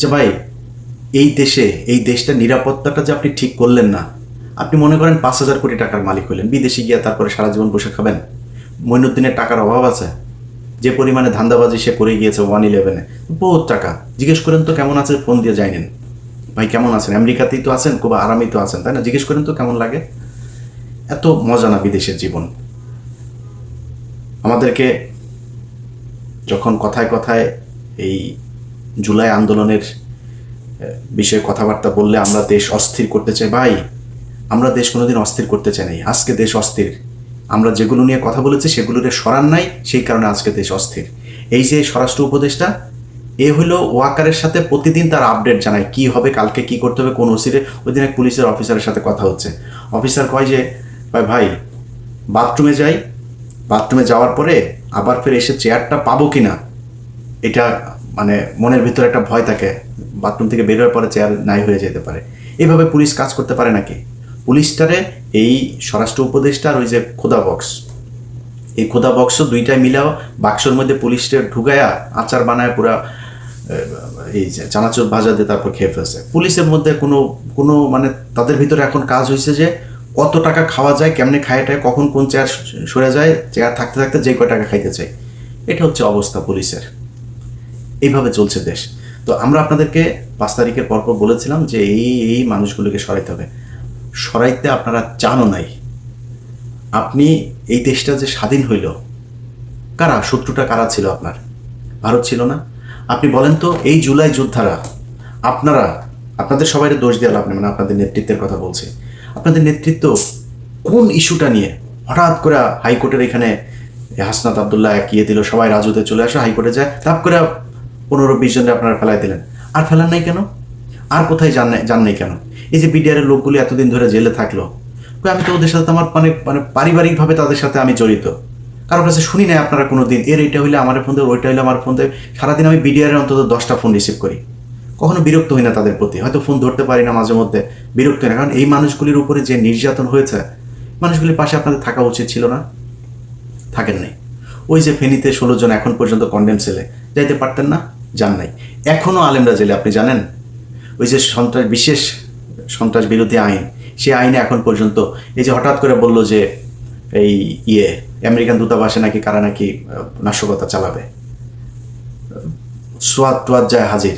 যে ভাই এই দেশটা নিরাপত্তাটা যে আপনি ঠিক করলেন না, আপনি মনে করেন 5,000 কোটি টাকার মালিক হলেন, বিদেশে গিয়ে তারপরে সারা জীবন বসে খাবেন? মইনুদ্দিনের টাকার অভাব আছে? যে পরিমাণে ধান্দাবাজি সে করে গিয়েছে 111-এ, বহুত টাকা। জিজ্ঞেস করেন তো কেমন আছে, ফোন দিয়ে যাইনেন ভাই কেমন আছেন, আমেরিকাতেই তো আছেন, খুব আরামেই তো আছেন, তাই না? জিজ্ঞেস করেন তো কেমন লাগে। এত মজা না বিদেশের জীবন। আমাদেরকে যখন কথায় কথায় এই জুলাই আন্দোলনের বিষয়ে কথাবার্তা বললে আমরা দেশ অস্থির করতে চাই, ভাই আমরা দেশ কোনোদিন অস্থির করতে চাই নাই। আজকে দেশ অস্থির। আমরা যেগুলো নিয়ে কথা বলেছি সেগুলোর সরান নাই, সেই কারণে আজকে দেশ অস্থির। এই যে স্বরাষ্ট্র উপদেষ্টা, এ হলো ওয়াকারের সাথে প্রতিদিন তার আপডেট জানায় কি হবে, কালকে কি করতে হবে, কোন ওসিরে। ওই দিন এক পুলিশের অফিসারের সাথে কথা হচ্ছে, অফিসার কয় যে ভাই বাথরুমে যাই, বাথরুমে যাওয়ার পরে আবার ফের এসে চেয়ারটা পাবো কিনা, এটা মানে মনের ভিতরে একটা ভয় থাকে, বাথরুম থেকে বের হওয়ার পরে চেয়ার নাই হয়ে যেতে পারে। এইভাবে পুলিশ কাজ করতে পারে নাকি? পুলিশটারে এই স্বরাষ্ট্র উপদেষ্টার ওই যে খোদা বক্স, এই খোদা বক্স দুইটাই মিলাও বাক্সর মধ্যে পুলিশটা ঢুকায়া আচার বানায় পুরা এই যে চানাচুর ভাজা দিয়ে তারপর খেয়ে ফেলছে। পুলিশের মধ্যে কোনো কোনো মানে তাদের ভিতরে এখন কাজ হয়েছে যে কত টাকা খাওয়া যায়, কেমনে খায়টায়, কখন কোন চেয়ার সরে যায়, চেয়ার থাকতে থাকতে যে কয় টাকা খাইতে চাই। এটা হচ্ছে অবস্থা পুলিশের। এইভাবে চলছে দেশ। তো আমরা আপনাদেরকে 5 তারিখের পরপর বলেছিলাম যে এই মানুষগুলোকে সরাইতে হবে। সরাইতে আপনারা চানও নাই। আপনি এই দেশটা যে স্বাধীন হইল, কারা শত্রুটা কারা ছিল আপনার? ভারত ছিল না? আপনি বলেন তো, এই জুলাই যোদ্ধারা, আপনারা, আপনাদের সবাই দোষ দেওয়া লাভ নেই, মানে আপনাদের নেতৃত্বের কথা বলছি। আপনাদের নেতৃত্ব কোন ইস্যুটা নিয়ে হঠাৎ করে হাইকোর্টের এখানে হাসনাত আবদুল্লাহ একিয়ে দিল, সবাই রাজুতে চলে আসো, হাইকোর্টে যায়, তাপ করে 15-20 জনকে আপনারা ফেলাই দিলেন। আর ফেলান নাই কেন? আর কোথায় যান নাই কেন? এই যে বিডিআরের লোকগুলি এতদিন ধরে জেলে থাকলো, আমি তো ওদের সাথে আমার মানে মানে পারিবারিকভাবে তাদের সাথে আমি জড়িত, কারোর কাছে শুনি নাই আপনারা কোনো দিন এর এইটা হইলে আমার ফোন দেবে, ওইটা হইলে আমার ফোন দেবে। সারাদিন আমি বিডিআরের অন্তত 10টা ফোন রিসিভ করি, কখনো বিরক্ত হই না তাদের প্রতি। হয়তো ফোন ধরতে পারি না মাঝে মধ্যে, বিরক্ত হয় না, কারণ এই মানুষগুলির উপরে যে নির্যাতন হয়েছে, মানুষগুলির পাশে আপনাদের থাকা উচিত ছিল না? থাকেন নাই। ওই যে ফেনীতে 16 জন এখন পর্যন্ত কন্ডেম সেলে, যাইতে পারতেন না? যান নাই। এখনও আলেমরা জেলে, আপনি জানেন? ওই যে বিশেষ সন্ত্রাস বিরোধী আইন, সে আইনে এখন পর্যন্ত, এই যে হঠাৎ করে বলল যে এই আমেরিকান দূতাবাসে নাকি কারা নাকি নাশকতা চালাবে, সোয়াদ টোয়াদ যায় হাজির।